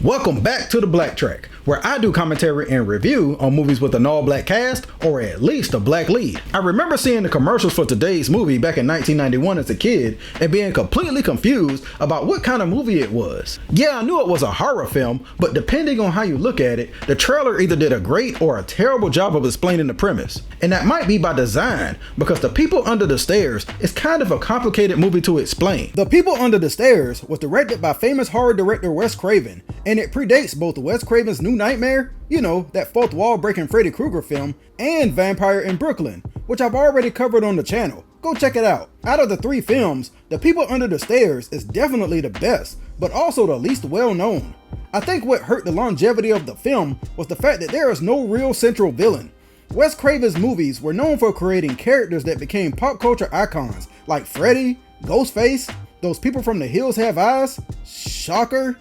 Welcome back to the BlackTrack, where I do commentary and review on movies with an all-black cast, or at least a black lead. I remember seeing the commercials for today's movie back in 1991 as a kid and being completely confused about what kind of movie it was. Yeah, I knew it was a horror film, but depending on how you look at it, the trailer either did a great or a terrible job of explaining the premise. And that might be by design, because The People Under the Stairs is kind of a complicated movie to explain. The People Under the Stairs was directed by famous horror director Wes Craven, and it predates both Wes Craven's New Nightmare, you know, that fourth wall breaking Freddy Krueger film, and Vampire in Brooklyn, which I've already covered on the channel. Go check it out. Out of the three films, The People Under the Stairs is definitely the best, but also the least well known. I think what hurt the longevity of the film was the fact that there is no real central villain. Wes Craven's movies were known for creating characters that became pop culture icons, like Freddy, Ghostface, Those People from the Hills Have Eyes, Shocker,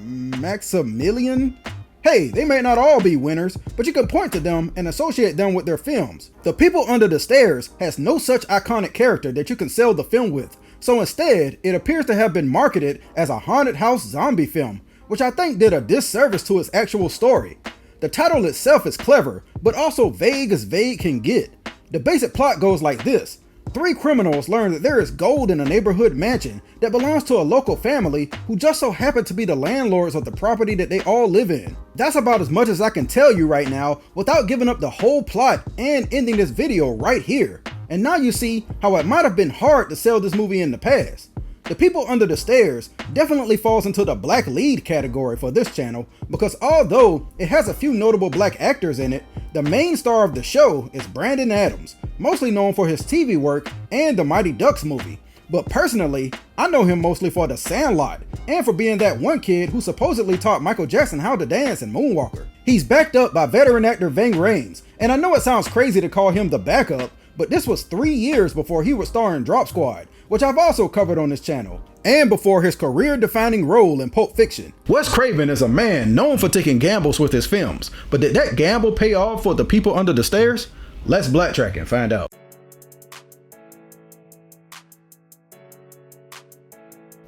Maximilian. Hey, they may not all be winners, but you can point to them and associate them with their films. The People Under the Stairs has no such iconic character that you can sell the film with, so instead, it appears to have been marketed as a haunted house zombie film, which I think did a disservice to its actual story. The title itself is clever, but also vague as vague can get. The basic plot goes like this. Three criminals learn that there is gold in a neighborhood mansion that belongs to a local family who just so happen to be the landlords of the property that they all live in. That's about as much as I can tell you right now without giving up the whole plot and ending this video right here. And now you see how it might have been hard to sell this movie in the past. The People Under the Stairs definitely falls into the black lead category for this channel because although it has a few notable black actors in it, the main star of the show is Brandon Adams, mostly known for his TV work and the Mighty Ducks movie. But personally, I know him mostly for The Sandlot and for being that one kid who supposedly taught Michael Jackson how to dance in Moonwalker. He's backed up by veteran actor Ving Rhames, and I know it sounds crazy to call him the backup, but this was 3 years before he would star in Drop Squad, which I've also covered on this channel, and before his career-defining role in Pulp Fiction. Wes Craven is a man known for taking gambles with his films, but did that gamble pay off for The People Under the Stairs? Let's BlackTrack and find out.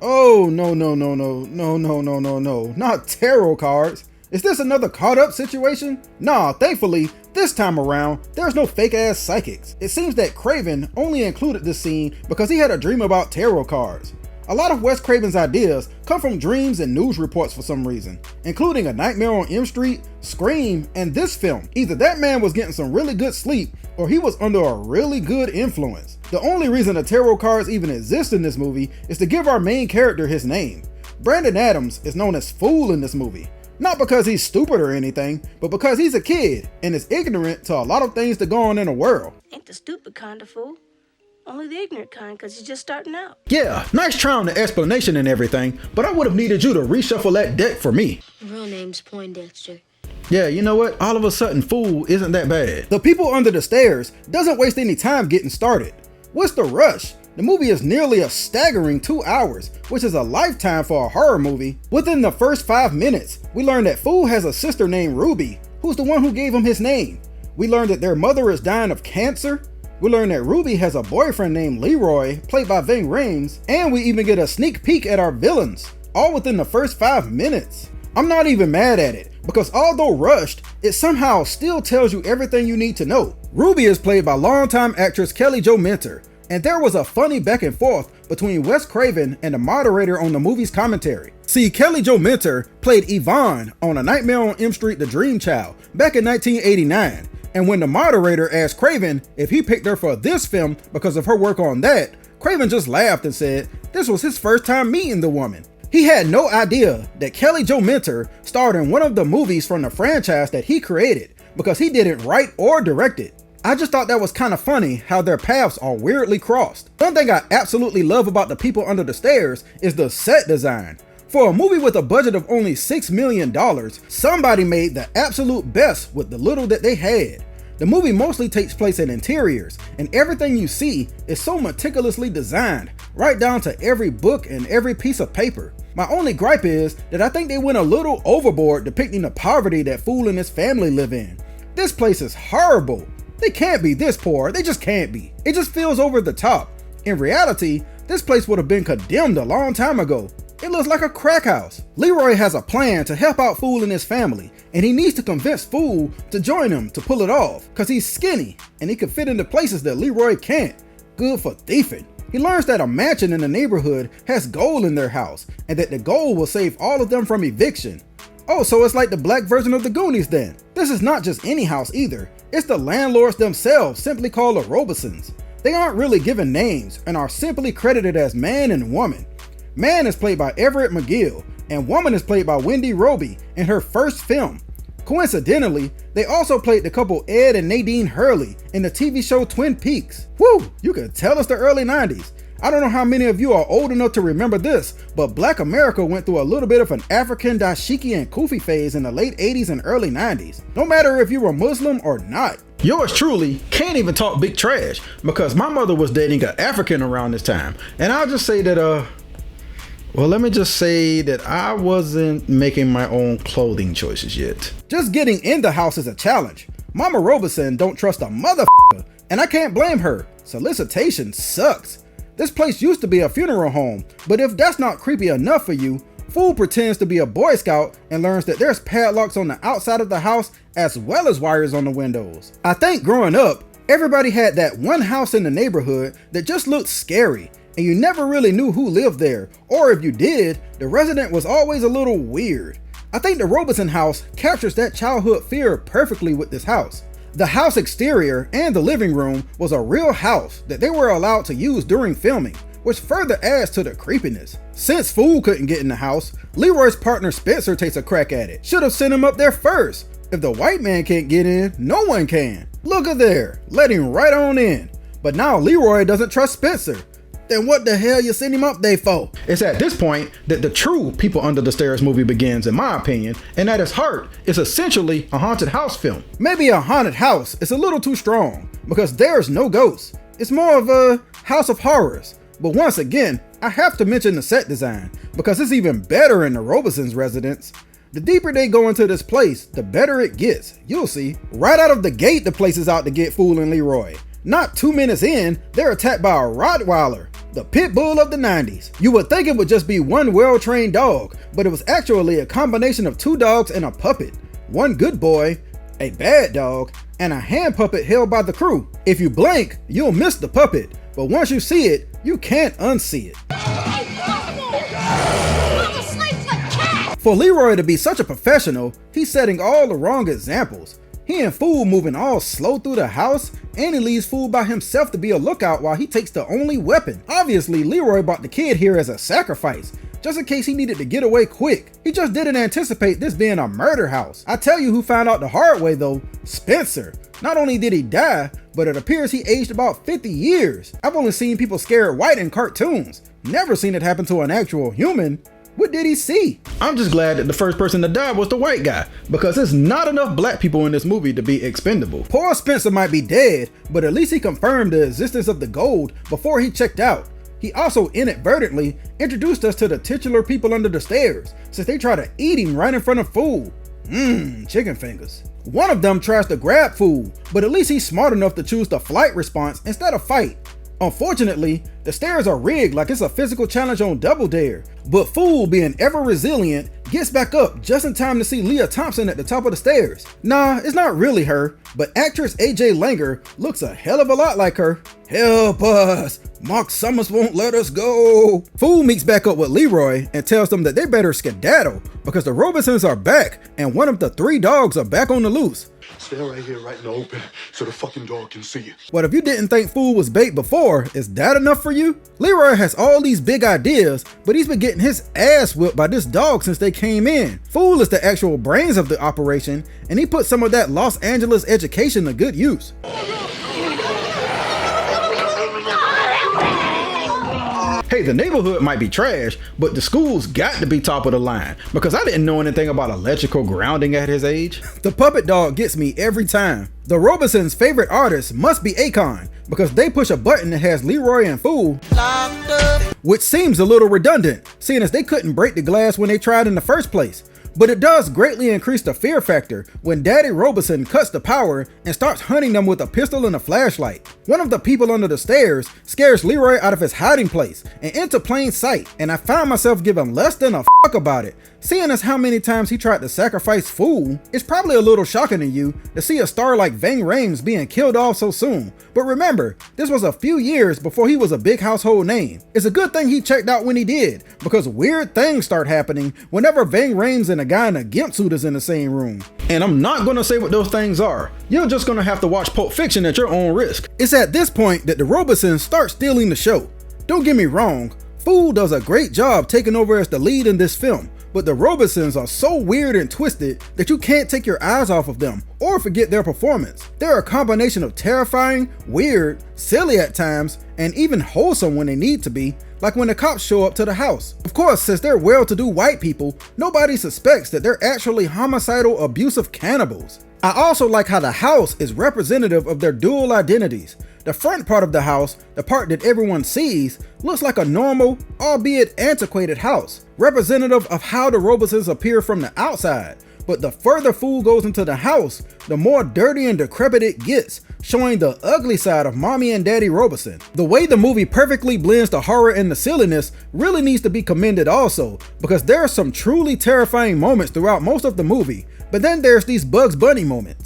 Oh, no, not tarot cards. Is this another caught up situation? Nah, thankfully, this time around, there's no fake ass psychics. It seems that Craven only included this scene because he had a dream about tarot cards. A lot of Wes Craven's ideas come from dreams and news reports for some reason, including A Nightmare on Elm Street, Scream, and this film. Either that man was getting some really good sleep, or he was under a really good influence. The only reason the tarot cards even exist in this movie is to give our main character his name. Brandon Adams is known as Fool in this movie. Not because he's stupid or anything, but because he's a kid and is ignorant to a lot of things that go on in the world. Ain't the stupid kind of fool, only the ignorant kind, because you're just starting out. Yeah, nice try on the explanation and everything, but I would have needed you to reshuffle that deck for me. Real name's Poindexter. Yeah, you know what? All of a sudden, Fool isn't that bad. The People Under the Stairs doesn't waste any time getting started. What's the rush? The movie is nearly a staggering 2 hours, which is a lifetime for a horror movie. Within the first 5 minutes, we learn that Fool has a sister named Ruby, who's the one who gave him his name. We learn that their mother is dying of cancer. We learn that Ruby has a boyfriend named Leroy, played by Ving Rhames, and we even get a sneak peek at our villains, all within the first 5 minutes. I'm not even mad at it, because although rushed, it somehow still tells you everything you need to know. Ruby is played by longtime actress Kelly Jo Minter, and there was a funny back and forth between Wes Craven and the moderator on the movie's commentary. See, Kelly Jo Minter played Yvonne on A Nightmare on Elm Street: The Dream Child back in 1989, and when the moderator asked Craven if he picked her for this film because of her work on that, Craven just laughed and said this was his first time meeting the woman. He had no idea that Kelly Jo Minter starred in one of the movies from the franchise that he created because he didn't write or direct it. I just thought that was kind of funny how their paths are weirdly crossed. One thing I absolutely love about The People Under the Stairs is the set design. For a movie with a budget of only $6 million, somebody made the absolute best with the little that they had. The movie mostly takes place in interiors, and everything you see is so meticulously designed, right down to every book and every piece of paper. My only gripe is that I think they went a little overboard depicting the poverty that Fool and his family live in. This place is horrible. They can't be this poor, they just can't be. It just feels over the top. In reality, this place would have been condemned a long time ago. It looks like a crack house. Leroy has a plan to help out Fool and his family, and he needs to convince Fool to join him to pull it off, cause he's skinny and he can fit into places that Leroy can't. Good for thieving. He learns that a mansion in the neighborhood has gold in their house, and that the gold will save all of them from eviction. Oh, so it's like the black version of the Goonies then. This is not just any house either. It's the landlords themselves, simply called the Robesons. They aren't really given names and are simply credited as man and woman. Man is played by Everett McGill, and woman is played by Wendy Roby in her first film. Coincidentally, they also played the couple Ed and Nadine Hurley in the TV show Twin Peaks. Woo, you can tell it's the early 90s. I don't know how many of you are old enough to remember this, but Black America went through a little bit of an African dashiki and kufi phase in the late 80s and early 90s, no matter if you were Muslim or not. Yours truly can't even talk big trash because my mother was dating an African around this time, and I'll just say that well, let me just say that I wasn't making my own clothing choices yet. Just getting in the house is a challenge. Mama Robeson don't trust a motherfucker, and I can't blame her. Solicitation sucks. This place used to be a funeral home, but if that's not creepy enough for you, Fool pretends to be a Boy Scout and learns that there's padlocks on the outside of the house as well as wires on the windows. I think growing up, everybody had that one house in the neighborhood that just looked scary, and you never really knew who lived there, or if you did, the resident was always a little weird. I think the Robeson house captures that childhood fear perfectly with this house. The house exterior and the living room was a real house that they were allowed to use during filming, which further adds to the creepiness. Since Fool couldn't get in the house, Leroy's partner Spencer takes a crack at it. Should have sent him up there first. If the white man can't get in, no one can. Look at there, let him right on in. But now Leroy doesn't trust Spencer. Then what the hell you send him up there for? It's at this point that the true People Under the Stairs movie begins, in my opinion, and at its heart, it's essentially a haunted house film. Maybe a haunted house is a little too strong, because there's no ghosts. It's more of a house of horrors. But once again, I have to mention the set design, because it's even better in the Robesons' residence. The deeper they go into this place, the better it gets. You'll see. Right out of the gate, the place is out to get Fool and Leroy. Not 2 minutes in, they're attacked by a Rottweiler, the pit bull of the 90s. You would think it would just be one well-trained dog, but it was actually a combination of 2 dogs and a puppet. One good boy, a bad dog, and a hand puppet held by the crew. If you blink, you'll miss the puppet, but once you see it, you can't unsee it. For Leroy to be such a professional, he's setting all the wrong examples. He and Fool moving all slow through the house, and he leaves Fool by himself to be a lookout while he takes the only weapon. Obviously, Leroy brought the kid here as a sacrifice, just in case he needed to get away quick. He just didn't anticipate this being a murder house. I tell you who found out the hard way though, Spencer. Not only did he die, but it appears he aged about 50 years. I've only seen people scared white in cartoons, never seen it happen to an actual human. What did he see? I'm just glad that the first person to die was the white guy, because there's not enough black people in this movie to be expendable. Poor Spencer might be dead, but at least he confirmed the existence of the gold before he checked out. He also inadvertently introduced us to the titular People Under the Stairs, since they try to eat him right in front of Fool. Chicken fingers. One of them tries to grab Fool, but at least he's smart enough to choose the flight response instead of fight. Unfortunately, the stairs are rigged like it's a physical challenge on Double Dare, but Fool, being ever resilient, gets back up just in time to see Leah Thompson at the top of the stairs. Nah, it's not really her, but actress AJ Langer looks a hell of a lot like her. Help us! Mark Summers won't let us go! Fool meets back up with Leroy and tells them that they better skedaddle because the Robesons are back and one of the 3 dogs are back on the loose. Stay right here right in the open so the fucking dog can see you. But if you didn't think Fool was bait before, is that enough for you? Leroy has all these big ideas, but he's been getting his ass whipped by this dog since they came in. Fool is the actual brains of the operation, and he put some of that Los Angeles education to good use. Hey, the neighborhood might be trash, but the school's got to be top of the line, because I didn't know anything about electrical grounding at his age. The puppet dog gets me every time. The Robesons' favorite artist must be Akon, because they push a button that has Leroy and Fool locked up, which seems a little redundant, seeing as they couldn't break the glass when they tried in the first place. but it does greatly increase the fear factor when Daddy Robeson cuts the power and starts hunting them with a pistol and a flashlight. One of the people under the stairs scares Leroy out of his hiding place and into plain sight, and I found myself giving less than a fuck about it. Seeing as how many times he tried to sacrifice Fool, it's probably a little shocking to you to see a star like Ving Rhames being killed off so soon. But remember, this was a few years before he was a big household name. It's a good thing he checked out when he did, because weird things start happening whenever Ving Rhames and a guy in a gimp suit is in the same room. And I'm not gonna say what those things are. You're just gonna have to watch Pulp Fiction at your own risk. It's at this point that the Robesons start stealing the show. Don't get me wrong, Fool does a great job taking over as the lead in this film, but the Robesons are so weird and twisted that you can't take your eyes off of them or forget their performance. They're a combination of terrifying, weird, silly at times, and even wholesome when they need to be, like when the cops show up to the house. Of course, since they're well-to-do white people, nobody suspects that they're actually homicidal, abusive cannibals. I also like how the house is representative of their dual identities. The front part of the house, the part that everyone sees, looks like a normal, albeit antiquated house, representative of how the Robesons appear from the outside. But the further Fool goes into the house, the more dirty and decrepit it gets, showing the ugly side of Mommy and Daddy Robeson. The way the movie perfectly blends the horror and the silliness really needs to be commended also, because there are some truly terrifying moments throughout most of the movie, but then there's these Bugs Bunny moments.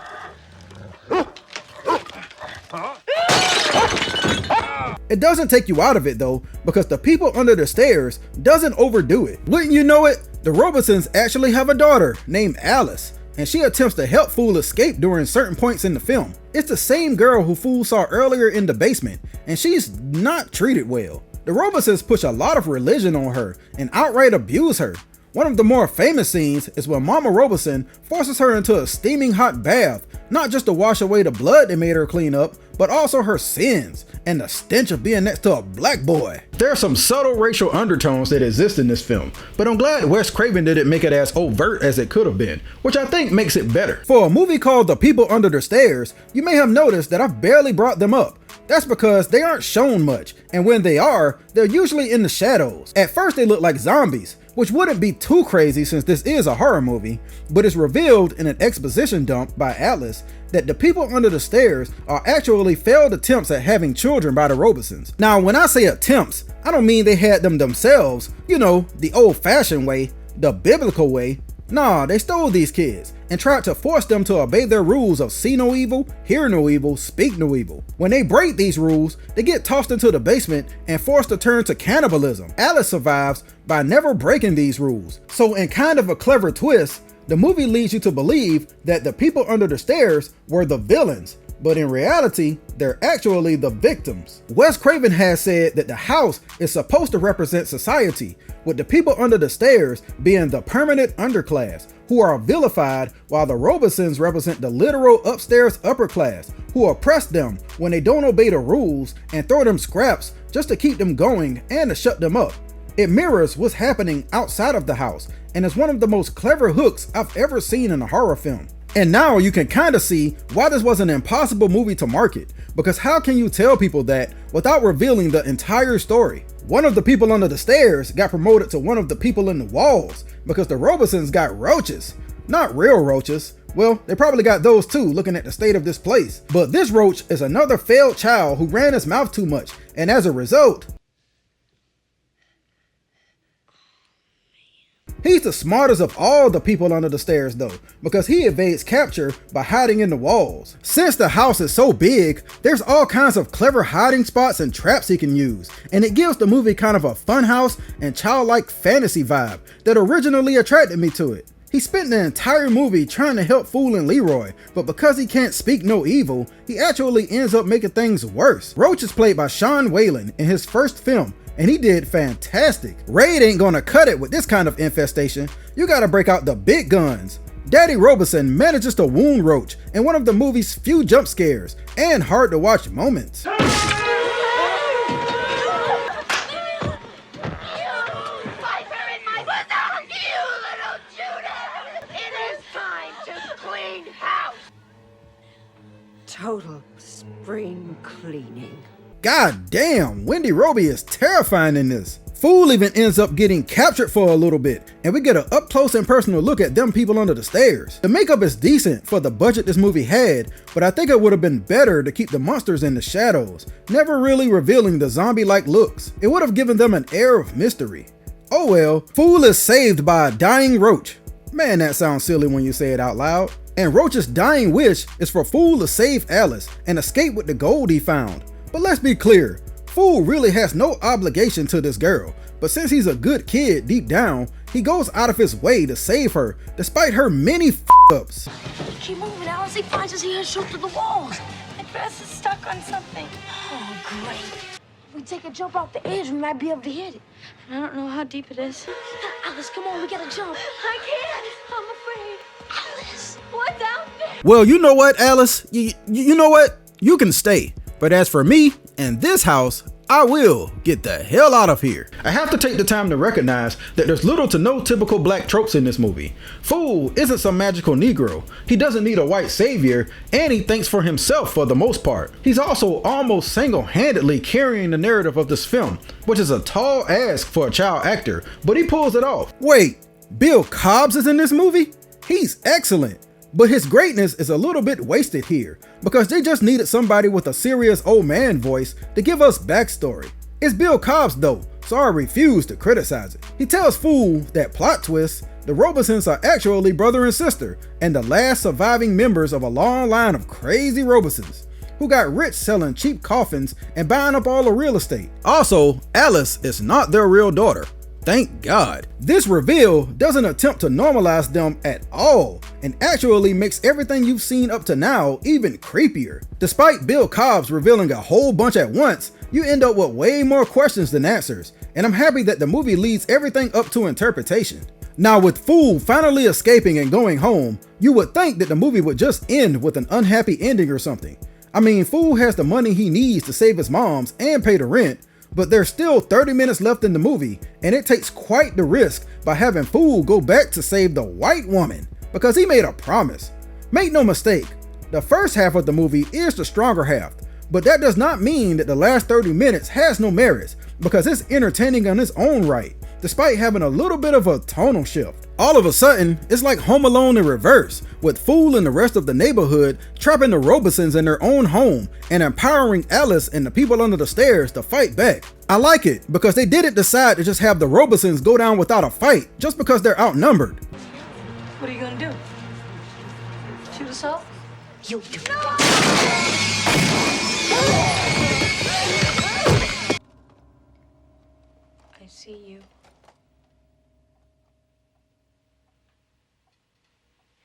It doesn't take you out of it though, because the people under the stairs doesn't overdo it. Wouldn't you know it, the Robesons actually have a daughter named Alice, and she attempts to help Fool escape during certain points in the film. It's the same girl who Fool saw earlier in the basement, and she's not treated well. The Robesons push a lot of religion on her and outright abuse her. One of the more famous scenes is when Mama Robeson forces her into a steaming hot bath, not just to wash away the blood they made her clean up, but also her sins and the stench of being next to a black boy. There are some subtle racial undertones that exist in this film, but I'm glad Wes Craven didn't make it as overt as it could have been, which I think makes it better. For a movie called The People Under the Stairs, you may have noticed that I've barely brought them up. That's because they aren't shown much, and when they are, they're usually in the shadows. At first they look like zombies, which wouldn't be too crazy since this is a horror movie, but it's revealed in an exposition dump by Atlas that the people under the stairs are actually failed attempts at having children by the Robesons. Now, when I say attempts, I don't mean they had them themselves, you know, the old-fashioned way, the biblical way. Nah, they stole these kids and tried to force them to obey their rules of see no evil, hear no evil, speak no evil. When they break these rules, they get tossed into the basement and forced to turn to cannibalism. Alice survives by never breaking these rules. So in kind of a clever twist, the movie leads you to believe that the people under the stairs were the villains, but in reality, they're actually the victims. Wes Craven has said that the house is supposed to represent society, with the people under the stairs being the permanent underclass, who are vilified, while the Robesons represent the literal upstairs upper class, who oppress them when they don't obey the rules and throw them scraps just to keep them going and to shut them up. It mirrors what's happening outside of the house, and is one of the most clever hooks I've ever seen in a horror film. And now you can kind of see why this was an impossible movie to market, because how can you tell people that without revealing the entire story? One of the people under the stairs got promoted to one of the people in the walls because the Robesons got roaches. Not real roaches. Well, they probably got those too, looking at the state of this place. But this roach is another failed child who ran his mouth too much, and as a result, he's the smartest of all the people under the stairs though, because he evades capture by hiding in the walls. Since the house is so big, there's all kinds of clever hiding spots and traps he can use, and it gives the movie kind of a funhouse and childlike fantasy vibe that originally attracted me to it. He spent the entire movie trying to help Fool and Leroy, but because he can't speak no evil, he actually ends up making things worse. Roach is played by Sean Whalen in his first film, and he did fantastic. Raid ain't gonna cut it with this kind of infestation. You gotta break out the big guns. Daddy Robeson manages to wound Roach in one of the movie's few jump scares and hard to watch moments. Total spring cleaning. God damn, Wendy Roby is terrifying in this. Fool even ends up getting captured for a little bit, and we get an up close and personal look at them people under the stairs. The makeup is decent for the budget this movie had, but I think it would have been better to keep the monsters in the shadows, never really revealing the zombie-like looks. It would have given them an air of mystery. Oh well, Fool is saved by a dying roach. Man, that sounds silly when you say it out loud. And Roach's dying wish is for Fool to save Alice and escape with the gold he found. But let's be clear, Fool really has no obligation to this girl, but since he's a good kid deep down, he goes out of his way to save her, despite her many f***ups. Keep moving, Alice. He finds us here and shoot through the walls. My dress is stuck on something. Oh, great. If we take a jump off the edge, we might be able to hit it. And I don't know how deep it is. Alice, come on, we gotta jump. I can't. I'm afraid. Alice, what's out there? Well, you know what, Alice? You know what? You can stay. But as for me and this house, I will get the hell out of here. I have to take the time to recognize that there's little to no typical black tropes in this movie. Fool isn't some magical Negro. He doesn't need a white savior, and he thinks for himself for the most part. He's also almost single-handedly carrying the narrative of this film, which is a tall ask for a child actor, but he pulls it off. Wait, Bill Cobbs is in this movie? He's excellent. But his greatness is a little bit wasted here, because they just needed somebody with a serious old man voice to give us backstory. It's Bill Cobbs though, so I refuse to criticize it. He tells Fool that plot twist, the Robesons are actually brother and sister, and the last surviving members of a long line of crazy Robesons, who got rich selling cheap coffins and buying up all the real estate. Also, Alice is not their real daughter. Thank God. This reveal doesn't attempt to normalize them at all, and actually makes everything you've seen up to now even creepier. Despite Bill Cobbs revealing a whole bunch at once, you end up with way more questions than answers, and I'm happy that the movie leaves everything up to interpretation. Now with Fool finally escaping and going home, you would think that the movie would just end with an unhappy ending or something. I mean, Fool has the money he needs to save his moms and pay the rent, but there's still 30 minutes left in the movie, and it takes quite the risk by having Fool go back to save the white woman, because he made a promise. Make no mistake, the first half of the movie is the stronger half, but that does not mean that the last 30 minutes has no merits, because it's entertaining on its own right, despite having a little bit of a tonal shift. All of a sudden, it's like Home Alone in reverse, with Fool and the rest of the neighborhood trapping the Robesons in their own home and empowering Alice and the people under the stairs to fight back. I like it because they didn't decide to just have the Robesons go down without a fight just because they're outnumbered. What are you gonna do? Shoot us all? You do. No! I see you.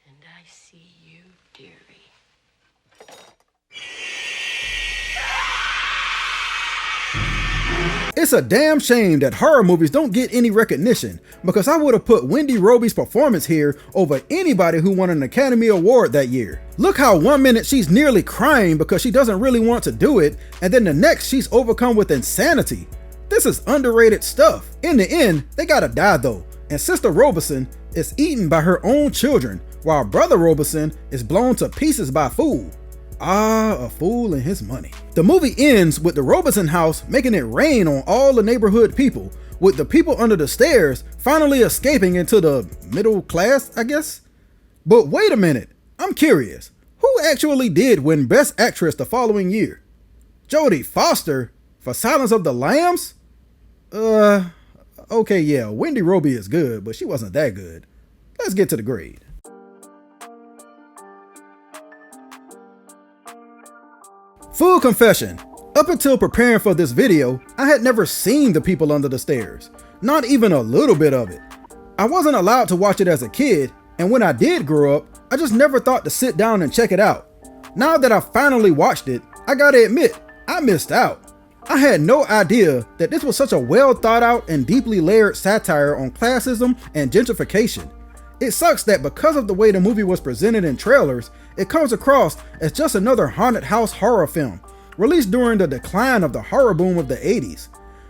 And I see you, dearie. It's a damn shame that horror movies don't get any recognition, because I would have put Wendy Roby's performance here over anybody who won an Academy Award that year. Look how 1 minute she's nearly crying because she doesn't really want to do it, and then the next she's overcome with insanity. This is underrated stuff. In the end, they gotta die though, and Sister Robeson is eaten by her own children, while Brother Robeson is blown to pieces by Fool. Ah, a fool and his money. The movie ends with the Robeson house making it rain on all the neighborhood people, with the people under the stairs finally escaping into the middle class, I guess? But wait a minute, I'm curious. Who actually did win Best Actress the following year? Jodie Foster for Silence of the Lambs? Okay, yeah, Wendy Roby is good, but she wasn't that good. Let's get to the grade. Full confession, up until preparing for this video, I had never seen The People Under the Stairs, not even a little bit of it. I wasn't allowed to watch it as a kid, and when I did grow up, I just never thought to sit down and check it out. Now that I finally watched it, I gotta admit, I missed out. I had no idea that this was such a well thought out and deeply layered satire on classism and gentrification. It sucks that because of the way the movie was presented in trailers, it comes across as just another haunted house horror film, released during the decline of the horror boom of the 80s.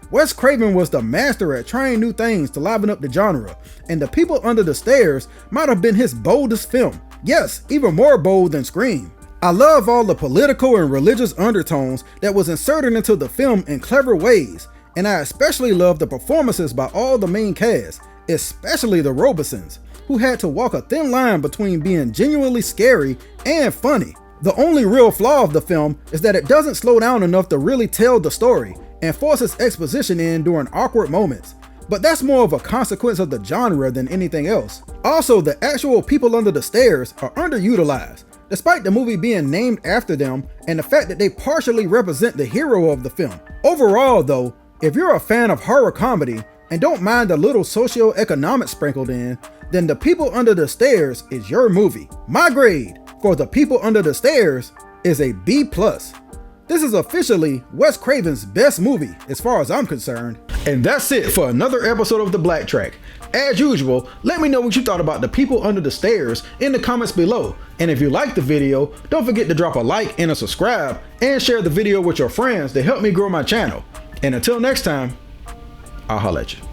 Wes Craven was the master at trying new things to liven up the genre, and The People Under the Stairs might have been his boldest film. Yes, even more bold than Scream. I love all the political and religious undertones that was inserted into the film in clever ways, and I especially love the performances by all the main cast, especially the Robesons, who had to walk a thin line between being genuinely scary and funny. The only real flaw of the film is that it doesn't slow down enough to really tell the story and forces exposition in during awkward moments, but that's more of a consequence of the genre than anything else. Also, the actual people under the stairs are underutilized, despite the movie being named after them and the fact that they partially represent the hero of the film. Overall though, if you're a fan of horror comedy and don't mind a little socio-economic sprinkled in, then The People Under the Stairs is your movie. My grade for The People Under the Stairs is a B+. This is officially Wes Craven's best movie as far as I'm concerned. And that's it for another episode of the BlackTrack. As usual, let me know what you thought about The People Under the Stairs in the comments below. And if you liked the video, don't forget to drop a like and a subscribe and share the video with your friends to help me grow my channel. And until next time, I'll holla at you.